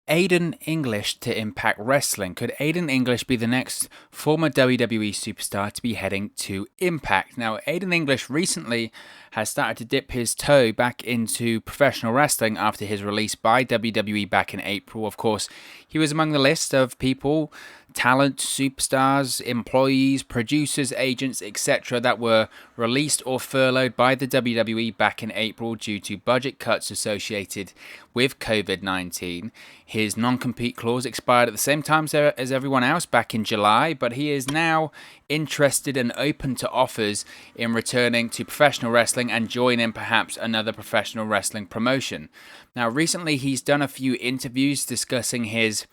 Aiden English to Impact Wrestling. Could Aiden English be the next former WWE superstar to be heading to Impact? Now, Aiden English recently has started to dip his toe back into professional wrestling after his release by WWE back in April. Of course, he was among the list of people, talent, superstars, employees, producers, agents, etc. that were released or furloughed by the WWE back in April due to budget cuts associated with COVID-19. His non-compete clause expired at the same time as everyone else back in July, but he is now interested and open to offers in returning to professional wrestling and joining perhaps another professional wrestling promotion. Now, recently he's done a few interviews discussing his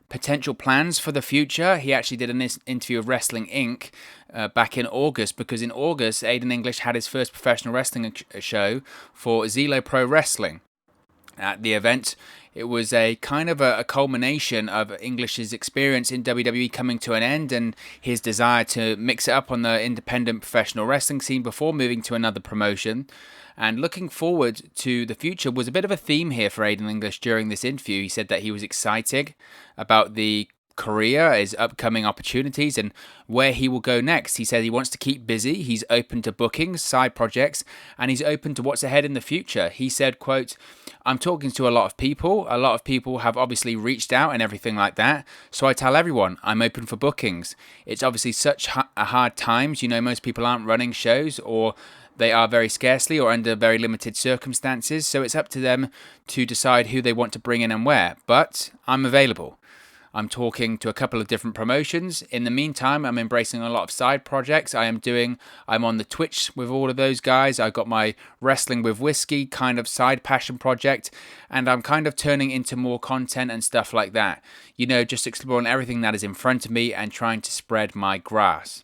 potential plans for the future. He actually did an interview with Wrestling Inc. Back in August, because in August, Aiden English had his first professional wrestling show for Zelo Pro Wrestling. At the event, it was a kind of a culmination of English's experience in WWE coming to an end and his desire to mix it up on the independent professional wrestling scene before moving to another promotion. And looking forward to the future was a bit of a theme here for Aiden English during this interview. He said that he was excited about the career, his upcoming opportunities, and where he will go next. He said he wants to keep busy, he's open to bookings, side projects, and he's open to what's ahead in the future. He said, quote, "I'm talking to a lot of people. A lot of people have obviously reached out and everything like that. So I tell everyone I'm open for bookings. It's obviously such a hard times. You know, most people aren't running shows, or they are very scarcely or under very limited circumstances. So it's up to them to decide who they want to bring in and where. But I'm available. I'm talking to a couple of different promotions. In the meantime, I'm embracing a lot of side projects. I'm on the Twitch with all of those guys. I've got my Wrestling with Whiskey kind of side passion project, and I'm kind of turning into more content and stuff like that. You know, just exploring everything that is in front of me and trying to spread my grass."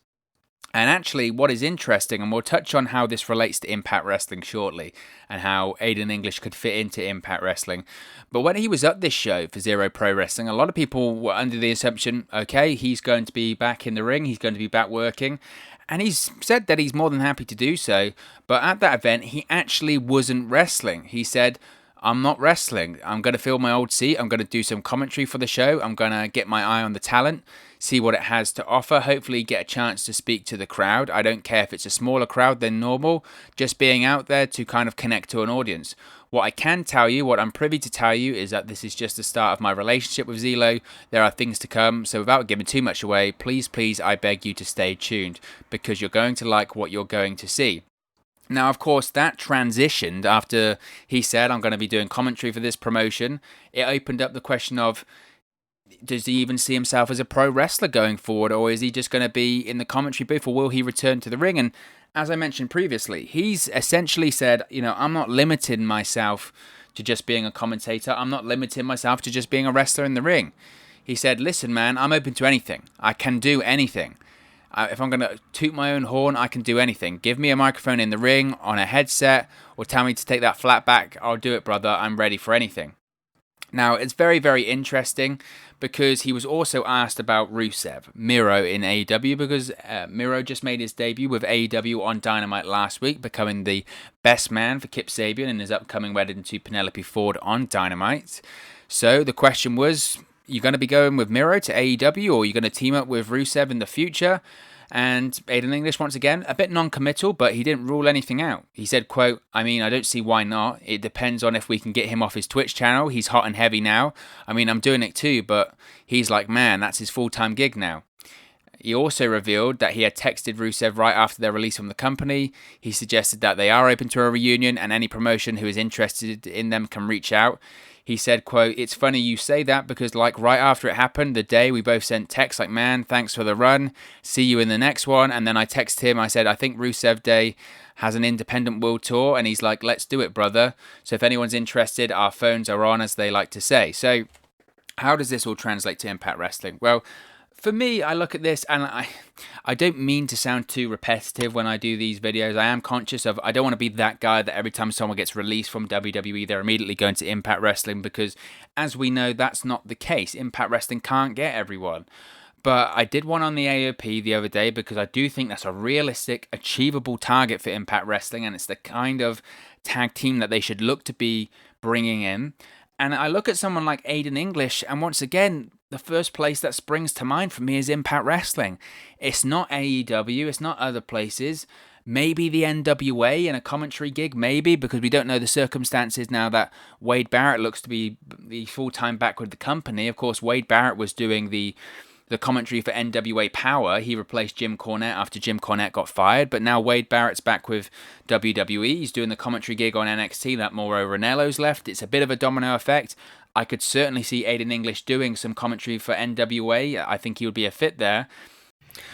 And actually, what is interesting, and we'll touch on how this relates to Impact Wrestling shortly, and how Aiden English could fit into Impact Wrestling. But when he was at this show for Zero Pro Wrestling, a lot of people were under the assumption, okay, he's going to be back in the ring, he's going to be back working. And he's said that he's more than happy to do so. But at that event, he actually wasn't wrestling. He said, "I'm not wrestling. I'm going to fill my old seat. I'm going to do some commentary for the show. I'm going to get my eye on the talent, see what it has to offer, hopefully get a chance to speak to the crowd. I don't care if it's a smaller crowd than normal, just being out there to kind of connect to an audience. What I can tell you, what I'm privy to tell you, is that this is just the start of my relationship with Zelo. There are things to come, so without giving too much away, please, I beg you to stay tuned, because you're going to like what you're going to see." Now, of course, that transitioned after he said, "I'm going to be doing commentary for this promotion." It opened up the question of, does he even see himself as a pro wrestler going forward, or is he just going to be in the commentary booth, or will he return to the ring? And as I mentioned previously, he's essentially said, you know, I'm not limiting myself to just being a commentator. I'm not limiting myself to just being a wrestler in the ring. He said, "Listen, man, I'm open to anything. I can do anything. If I'm going to toot my own horn, I can do anything. Give me a microphone in the ring, on a headset, or tell me to take that flat back. I'll do it, brother. I'm ready for anything." Now, it's very, very interesting, because he was also asked about Rusev, Miro in AEW, because Miro just made his debut with AEW on Dynamite last week, becoming the best man for Kip Sabian in his upcoming wedding to Penelope Ford on Dynamite. So the question was, you going to be going with Miro to AEW, or are you going to team up with Rusev in the future? And Aiden English, once again, a bit non-committal, but he didn't rule anything out. He said, quote, "I mean, I don't see why not. It depends on if we can get him off his Twitch channel. He's hot and heavy now. I mean, I'm doing it too, but he's like, man, that's his full-time gig now." He also revealed that he had texted Rusev right after their release from the company. He suggested that they are open to a reunion, and any promotion who is interested in them can reach out. He said, quote, "It's funny you say that, because like right after it happened, the day we both sent texts like, man, thanks for the run. See you in the next one." And then I texted him. I said, "I think Rusev Day has an independent world tour." And he's like, "Let's do it, brother." So if anyone's interested, our phones are on, as they like to say. So how does this all translate to Impact Wrestling? Well, for me, I look at this, and I don't mean to sound too repetitive when I do these videos. I am conscious of, I don't want to be that guy that every time someone gets released from WWE, they're immediately going to Impact Wrestling, because as we know, that's not the case. Impact Wrestling can't get everyone. But I did one on the AOP the other day, because I do think that's a realistic, achievable target for Impact Wrestling, and it's the kind of tag team that they should look to be bringing in. And I look at someone like Aiden English, and once again, the first place that springs to mind for me is Impact Wrestling. It's not AEW, it's not other places. Maybe the NWA in a commentary gig, maybe, because we don't know the circumstances now that Wade Barrett looks to be the full-time back with the company. Of course, Wade Barrett was doing the commentary for NWA Power. He replaced Jim Cornette after Jim Cornette got fired, but now Wade Barrett's back with WWE. He's doing the commentary gig on NXT that Mauro Ranello's left. It's a bit of a domino effect. I could certainly see Aiden English doing some commentary for NWA. I think he would be a fit there.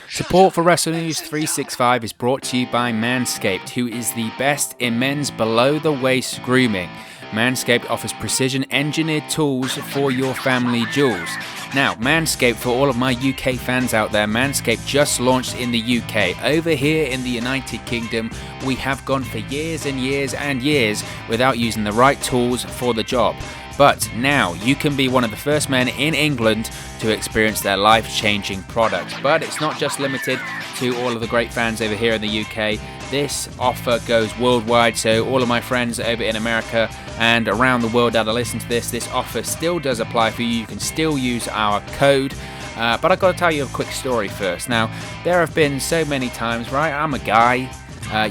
Support for Wrestle News 365 is brought to you by Manscaped, who is the best in men's below-the-waist grooming. Manscaped offers precision-engineered tools for your family jewels. Now, Manscaped, for all of my UK fans out there, Manscaped just launched in the UK. Over here in the United Kingdom, we have gone for years and years and years without using the right tools for the job. But now you can be one of the first men in England to experience their life-changing product. But it's not just limited to all of the great fans over here in the UK. This offer goes worldwide, so all of my friends over in America and around the world that are listening to this offer still does apply for you. You can still use our code. But I've got to tell you a quick story first. Now, there have been so many times, right? I'm a guy.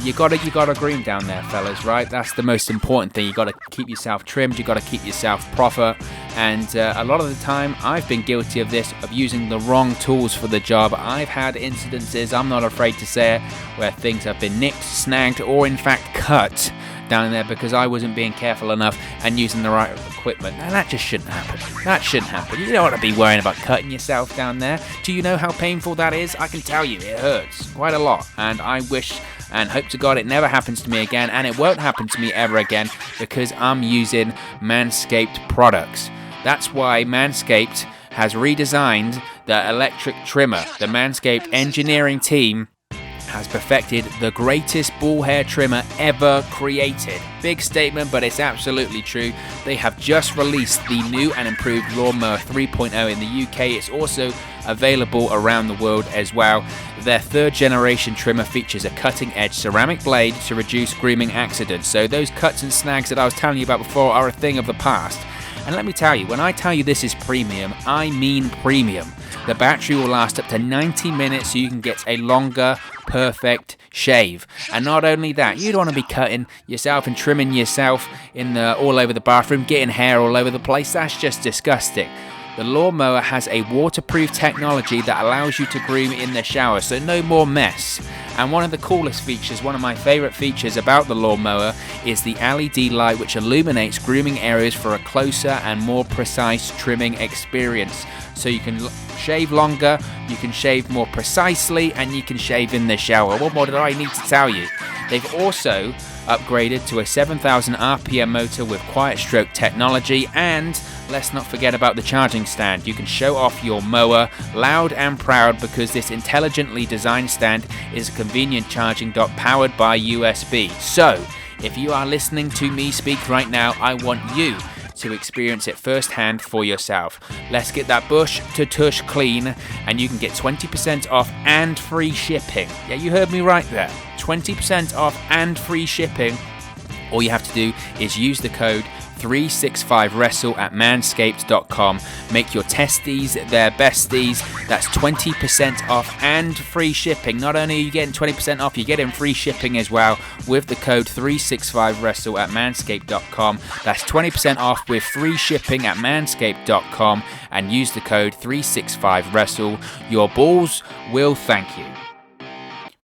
You gotta groom down there, fellas, right? That's the most important thing. You gotta keep yourself trimmed. You gotta keep yourself proper. And a lot of the time, I've been guilty of this, of using the wrong tools for the job. I've had incidences, I'm not afraid to say it, where things have been nicked, snagged, or in fact cut down there because I wasn't being careful enough and using the right equipment. And that just shouldn't happen. That shouldn't happen. You don't want to be worrying about cutting yourself down there. Do you know how painful that is? I can tell you, it hurts quite a lot. And I wish and hope to God it never happens to me again, and it won't happen to me ever again because I'm using Manscaped products. That's why Manscaped has redesigned the electric trimmer. The Manscaped engineering team has perfected the greatest ball hair trimmer ever created. Big statement, but it's absolutely true. They have just released the new and improved Lawnmower 3.0 in the UK. It's also available around the world as well. Their third generation trimmer features a cutting edge ceramic blade to reduce grooming accidents. So those cuts and snags that I was telling you about before are a thing of the past. And let me tell you, when I tell you this is premium, I mean premium. The battery will last up to 90 minutes so you can get a longer, perfect shave. And not only that, you don't want to be cutting yourself and trimming yourself all over the bathroom, getting hair all over the place. That's just disgusting. The lawnmower has a waterproof technology that allows you to groom in the shower, so no more mess. And one of the coolest features, one of my favorite features about the lawnmower is the LED light which illuminates grooming areas for a closer and more precise trimming experience. So you can shave longer, you can shave more precisely, and you can shave in the shower. What more do I need to tell you? They've also upgraded to a 7,000 RPM motor with quiet stroke technology, and let's not forget about the charging stand. You can show off your mower loud and proud because this intelligently designed stand is a convenient charging dock powered by USB. So, if you are listening to me speak right now, I want you to experience it firsthand for yourself. Let's get that bush to tush clean, and you can get 20% off and free shipping. Yeah, you heard me right there. 20% off and free shipping. All you have to do is use the code 365wrestle at manscaped.com. Make your testies their besties. That's 20% off and free shipping. Not only are you getting 20% off, you're getting free shipping as well with the code 365wrestle at manscaped.com. That's 20% off with free shipping at manscaped.com, and use the code 365wrestle. Your balls will thank you.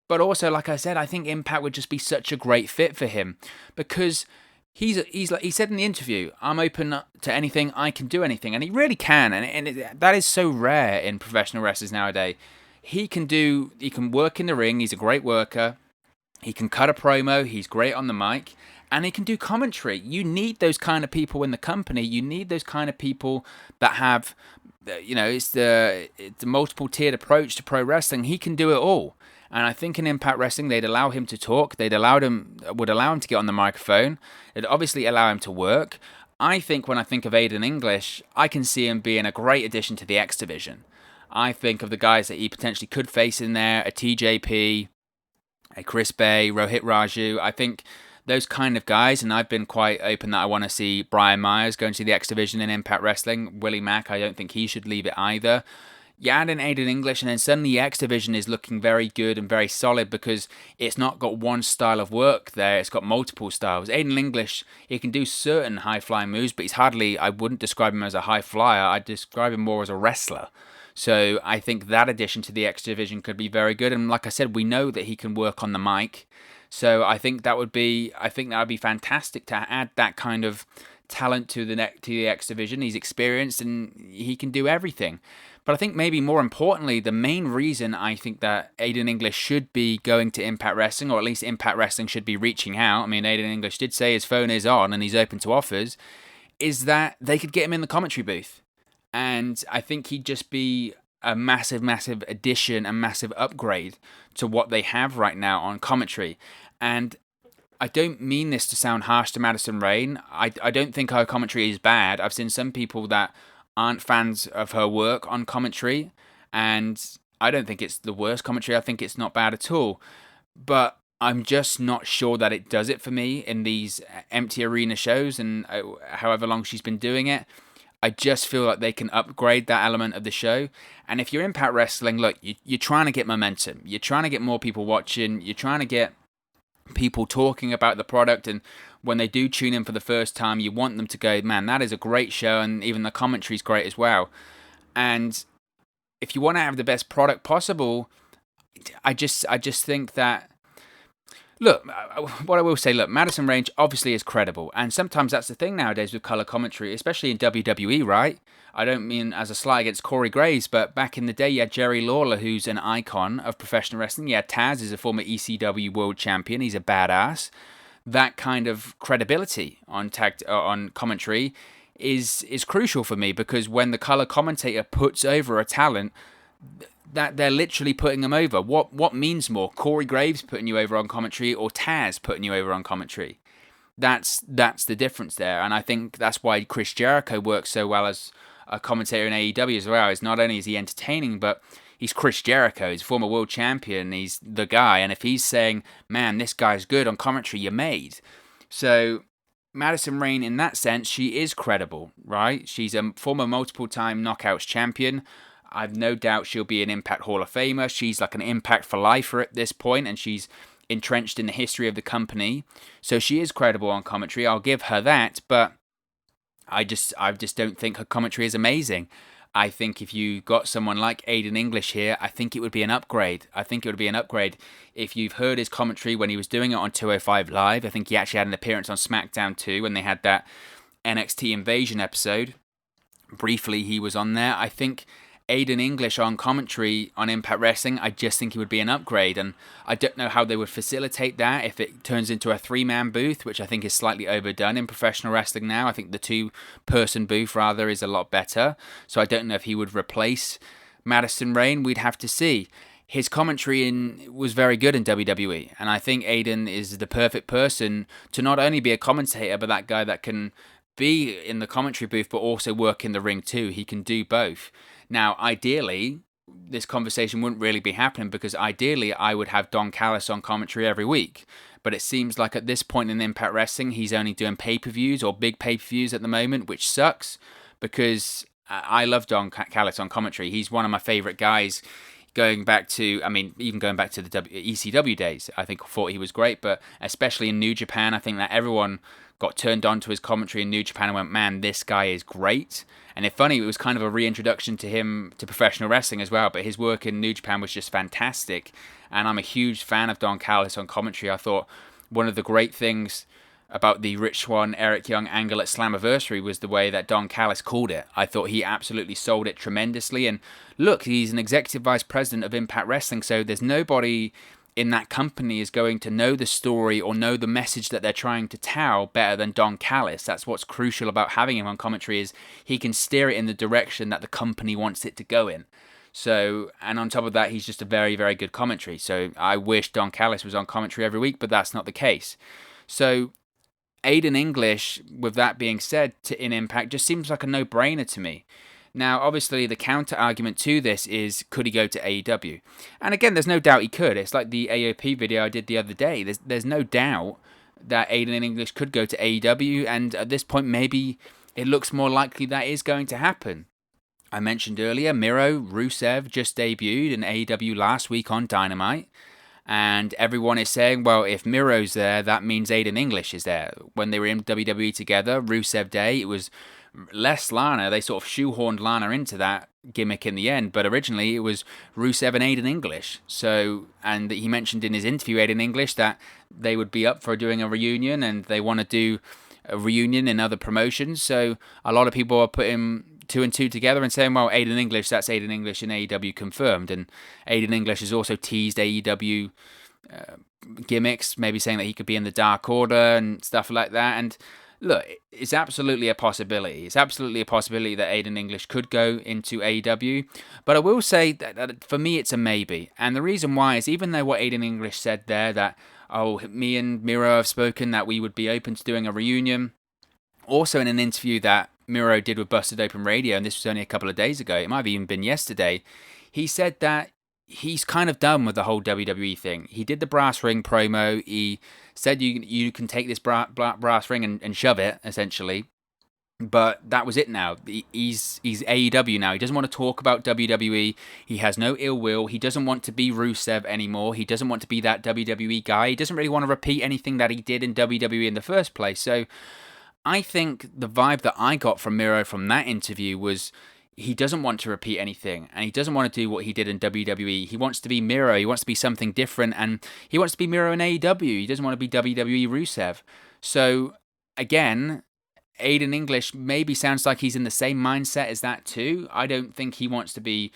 But also, like I said, I think Impact would just be such a great fit for him because he's like he said in the interview, I'm open to anything, I can do anything, and he really can, and that is so rare in professional wrestlers nowadays. He can work in the ring, he's a great worker, he can cut a promo, he's great on the mic, and he can do commentary. You need those kind of people in the company. You need those kind of people that have, it's the multiple tiered approach to pro wrestling. He can do it all. And I think in Impact Wrestling, they'd allow him to talk. Would allow him to get on the microphone. It'd obviously allow him to work. I think when I think of Aiden English, I can see him being a great addition to the X Division. I think of the guys that he potentially could face in there, a TJP, a Chris Bay, Rohit Raju. I think those kind of guys, and I've been quite open that I want to see Brian Myers going to the X Division in Impact Wrestling. Willie Mack, I don't think he should leave it either. You add in Aiden English, and then suddenly the X Division is looking very good and very solid because it's not got one style of work there, it's got multiple styles. Aiden English, he can do certain high-flying moves, but I wouldn't describe him as a high flyer, I'd describe him more as a wrestler. So I think that addition to the X Division could be very good, and like I said, we know that he can work on the mic. So I think that would be fantastic to add that kind of talent to the X Division. He's experienced and he can do everything. But I think maybe more importantly, the main reason I think that Aiden English should be going to Impact Wrestling, or at least Impact Wrestling should be reaching out. I mean, Aiden English did say his phone is on and he's open to offers, is that they could get him in the commentary booth. And I think he'd just be a massive, massive addition, a massive upgrade to what they have right now on commentary. And I don't mean this to sound harsh to Madison Rayne. I don't think her commentary is bad. I've seen some people that aren't fans of her work on commentary, and I don't think it's the worst commentary. I think it's not bad at all. But I'm just not sure that it does it for me in these empty arena shows and however long she's been doing it. I just feel like they can upgrade that element of the show. And if you're Impact Wrestling, look, you're trying to get momentum. You're trying to get more people watching. You're trying to get people talking about the product, and when they do tune in for the first time, you want them to go, man, that is a great show, and even the commentary's great as well. And if you want to have the best product possible, I just think that, look, what I will say, look, Madison Rayne obviously is credible, and sometimes that's the thing nowadays with color commentary, especially in WWE, right? I don't mean as a slight against Corey Graves, but back in the day, you had Jerry Lawler, who's an icon of professional wrestling. You had Taz, who's a former ECW world champion. He's a badass. That kind of credibility on commentary is crucial for me, because when the color commentator puts over a talent, that they're literally putting them over. What means more, Corey Graves putting you over on commentary or Taz putting you over on commentary? That's the difference there, and I think that's why Chris Jericho works so well as a commentator in AEW as well. Is not only is he entertaining, but he's Chris Jericho. He's a former world champion. He's the guy, and if he's saying, "Man, this guy's good on commentary," you're made. So Madison Rayne, in that sense, she is credible, right? She's a former multiple-time Knockouts champion. I've no doubt she'll be an Impact Hall of Famer. She's like an Impact for lifer at this point, and she's entrenched in the history of the company. So she is credible on commentary. I'll give her that, but I just don't think her commentary is amazing. I think if you got someone like Aiden English here, I think it would be an upgrade. I think it would be an upgrade. If you've heard his commentary when he was doing it on 205 Live, I think he actually had an appearance on SmackDown too, when they had that NXT Invasion episode. Briefly, he was on there. I think Aiden English on commentary on Impact Wrestling, I just think he would be an upgrade, and I don't know how they would facilitate that if it turns into a three-man booth, which I think is slightly overdone in professional wrestling now. I think the two-person booth, rather, is a lot better, so I don't know if he would replace Madison Rayne. We'd have to see. His commentary was very good in WWE, and I think Aiden is the perfect person to not only be a commentator, but that guy that can be in the commentary booth, but also work in the ring too. He can do both. Now, ideally, this conversation wouldn't really be happening, because ideally I would have Don Callis on commentary every week. But it seems like at this point in Impact Wrestling, he's only doing pay-per-views or big pay-per-views at the moment, which sucks, because I love Don Callis on commentary. He's one of my favorite guys even going back to the ECW days. I thought he was great, but especially in New Japan, I think that everyone got turned on to his commentary in New Japan and went, man, this guy is great. And it's funny, it was kind of a reintroduction to him to professional wrestling as well, but his work in New Japan was just fantastic. And I'm a huge fan of Don Callis on commentary. I thought one of the great things about the Rich Swann, Eric Young angle at Slammiversary was the way that Don Callis called it. I thought he absolutely sold it tremendously. And look, he's an executive vice president of Impact Wrestling, so there's nobody in that company is going to know the story or know the message that they're trying to tell better than Don Callis. That's what's crucial about having him on commentary, is he can steer it in the direction that the company wants it to go in. So, and on top of that, he's just a very, very good commentary. So I wish Don Callis was on commentary every week, but that's not the case. So Aiden English, with that being said, in Impact, just seems like a no-brainer to me. Now, obviously, the counter-argument to this is, could he go to AEW? And again, there's no doubt he could. It's like the AOP video I did the other day. There's no doubt that Aiden English could go to AEW, and at this point, maybe it looks more likely that is going to happen. I mentioned earlier, Miro, Rusev just debuted in AEW last week on Dynamite. And everyone is saying, well, if Miro's there, that means Aiden English is there. When they were in WWE together, Rusev Day, it was less Lana. They sort of shoehorned Lana into that gimmick in the end. But originally, it was Rusev and Aiden English. So, and he mentioned in his interview, Aiden English, that they would be up for doing a reunion and they want to do a reunion in other promotions. So a lot of people are putting 2 and 2 together and saying, well, Aiden English, that's Aiden English in AEW confirmed. And Aiden English has also teased AEW gimmicks, maybe saying that he could be in the Dark Order and stuff like that. And look, it's absolutely a possibility. It's absolutely a possibility that Aiden English could go into AEW. But I will say that for me, it's a maybe. And the reason why is, even though what Aiden English said there, that, oh, me and Miro have spoken that we would be open to doing a reunion. Also in an interview that Miro did with Busted Open Radio, and this was only a couple of days ago, it might have even been yesterday, he said that he's kind of done with the whole WWE thing. He did the brass ring promo. He said you can take this brass ring and shove it, essentially. But that was it now. He's AEW now. He doesn't want to talk about WWE. He has no ill will. He doesn't want to be Rusev anymore. He doesn't want to be that WWE guy. He doesn't really want to repeat anything that he did in WWE in the first place. So I think the vibe that I got from Miro from that interview was he doesn't want to repeat anything, and he doesn't want to do what he did in WWE. He wants to be Miro. He wants to be something different, and he wants to be Miro in AEW. He doesn't want to be WWE Rusev. So, again, Aiden English maybe sounds like he's in the same mindset as that too. I don't think he wants to be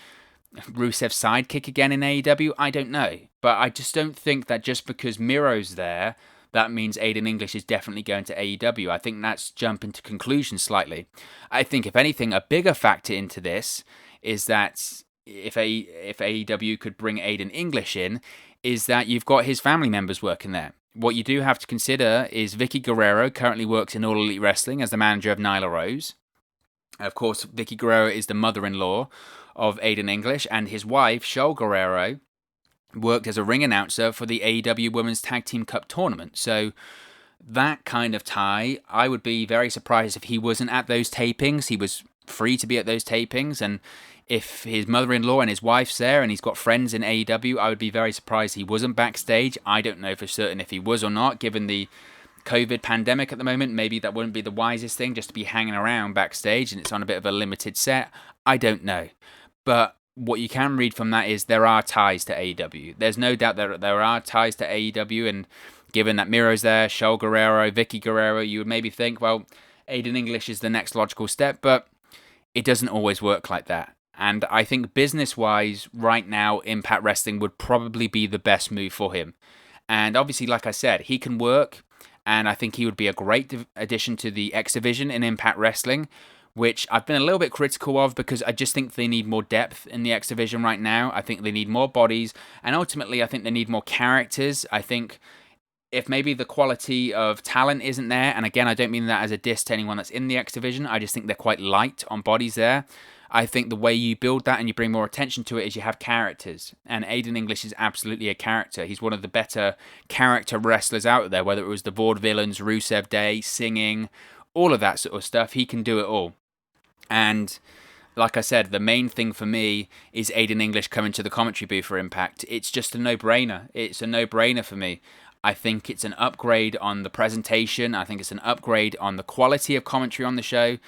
Rusev's sidekick again in AEW. I don't know. But I just don't think that just because Miro's there, that means Aiden English is definitely going to AEW. I think that's jumping to conclusions slightly. I think, if anything, a bigger factor into this is that if AEW could bring Aiden English in, is that you've got his family members working there. What you do have to consider is Vicky Guerrero currently works in All Elite Wrestling as the manager of Nyla Rose. Of course, Vicky Guerrero is the mother-in-law of Aiden English, and his wife, Shoal Guerrero, worked as a ring announcer for the AEW Women's Tag Team Cup tournament. So that kind of tie, I would be very surprised if he wasn't at those tapings. He was free to be at those tapings, and if his mother-in-law and his wife's there and he's got friends in AEW, I would be very surprised he wasn't backstage. I don't know for certain if he was or not, given the COVID pandemic at the moment. Maybe that wouldn't be the wisest thing, just to be hanging around backstage and it's on a bit of a limited set. I don't know. But what you can read from that is there are ties to AEW. There's no doubt that there are ties to AEW, and given that Miro's there, Shoal Guerrero, Vicky Guerrero, you would maybe think, well, Aiden English is the next logical step, but it doesn't always work like that. And I think business-wise, right now, Impact Wrestling would probably be the best move for him. And obviously, like I said, he can work, and I think he would be a great addition to the X Division in Impact Wrestling, which I've been a little bit critical of because I just think they need more depth in the X Division right now. I think they need more bodies, and ultimately, I think they need more characters. I think if maybe the quality of talent isn't there, and again, I don't mean that as a diss to anyone that's in the X Division, I just think they're quite light on bodies there. I think the way you build that and you bring more attention to it is you have characters. And Aiden English is absolutely a character. He's one of the better character wrestlers out there, whether it was the Vaudevillains, Rusev Day, singing, all of that sort of stuff. He can do it all. And like I said, the main thing for me is Aiden English coming to the commentary booth for Impact. It's just a no-brainer. It's a no-brainer for me. I think it's an upgrade on the presentation. I think it's an upgrade on the quality of commentary on the show.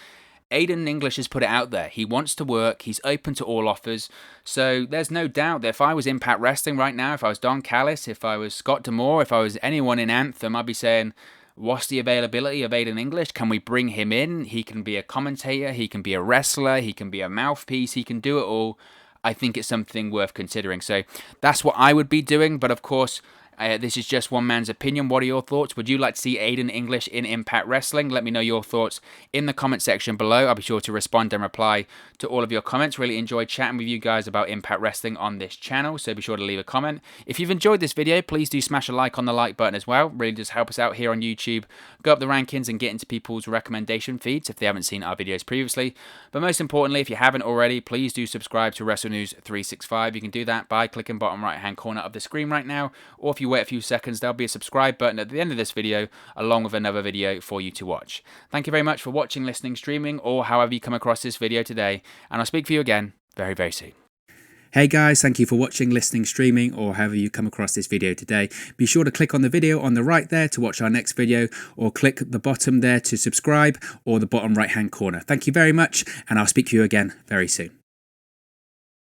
Aiden English has put it out there. He wants to work. He's open to all offers. So there's no doubt that if I was Impact Wrestling right now, if I was Don Callis, if I was Scott D'Amore, if I was anyone in Anthem, I'd be saying, what's the availability of Aiden English? Can we bring him in? He can be a commentator. He can be a wrestler. He can be a mouthpiece. He can do it all. I think it's something worth considering. So that's what I would be doing. But of course, this is just one man's opinion. What are your thoughts? Would you like to see Aiden English in Impact Wrestling? Let me know your thoughts in the comment section below. I'll be sure to respond and reply to all of your comments. Really enjoyed chatting with you guys about Impact Wrestling on this channel, so be sure to leave a comment. If you've enjoyed this video, please do smash a like on the like button as well. Really does help us out here on YouTube. Go up the rankings and get into people's recommendation feeds if they haven't seen our videos previously. But most importantly, if you haven't already, please do subscribe to Wrestle News 365. You can do that by clicking bottom right hand corner of the screen right now, or if you wait a few seconds, there'll be a subscribe button at the end of this video, along with another video for you to watch. Thank you very much for watching, listening, streaming, or however you come across this video today, and I'll speak to you again very, very soon. Hey guys, thank you for watching, listening, streaming, or however you come across this video today. Be sure to click on the video on the right there to watch our next video, or click the bottom there to subscribe, or the bottom right hand corner. Thank you very much, and I'll speak to you again very soon.